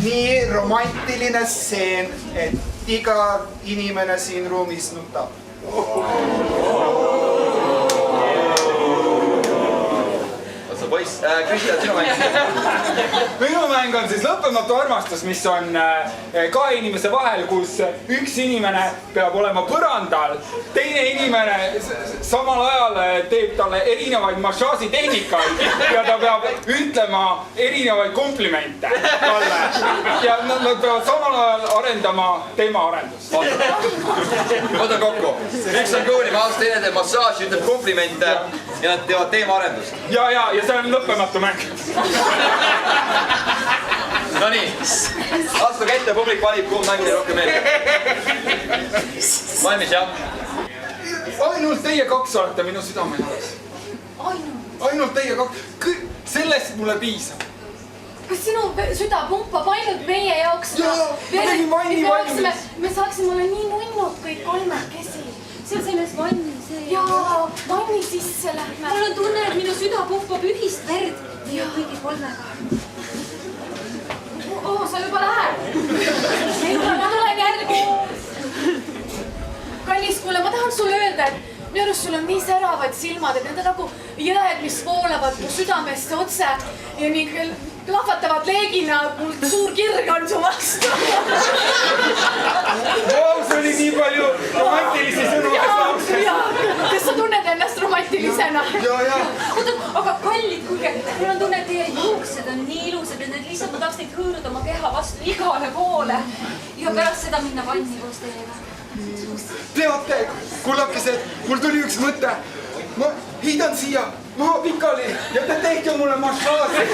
nii romantiline stseen, et iga inimene siin ruumis nutab. Otsa poiss, Kristjan, sinu mäng. Minu mäng on siis lõppematu armastus, mis on kahe inimese vahel, kus üks inimene peab olema põrandal, teine inimene samal ajal teeb talle erinevaid massaažitehnikaid ja ta peab ütlema erinevaid komplimente talle. Ja nad peavad samal ajal arendama tema arendust. Võta kokku. Üks on kõunimaas, teine teeb massaaži, ütleb komplimente ja nad teevad teema arendust. Ja see on lõppematu mäng. No nii, astuge ette, publik valib, kumb mäng teile rohkem meeldib. Valmis, jah? Ainult teie kaks olete minu südame jaoks. Ainult teie kaks. Sellest mulle piisab. Kas sinu süda pumpab ainult meie jaoks? Jaa, ma tegin vanni valmis. Me saaksime olla nii nunnud kõik kolmekesi. See on selles vanni see. Jaa, vanni sisse lähme. Mul on tunne, et minu süda pumpab ühist verd. Ja kõigi kolmega. Sa juba lähed. Ma tulen järgi. Kallis, kuule, ma tahan sulle öelda, et minu arust sul on nii säravad silmad, et need on nagu jõed, mis voolavad mu südamesse otse ja nii lahvatavad leegina, mul suur kirg on su vastu. Wow, see oli nii palju romantilisi sõnu. Kas sa tunned ennast romantilisena? Oota, aga kallid, kuulge, mul on tunne, et teie juuksed on nii ilusad, et need lihtsalt ma tahaks neid hõõruda oma keha vastu igale poole ja pärast seda minna vanni koos teiega. Teate, kullakesed, mul tuli üks mõte. Ma hiidan siia maha pikali ja te tehke mulle massaaži.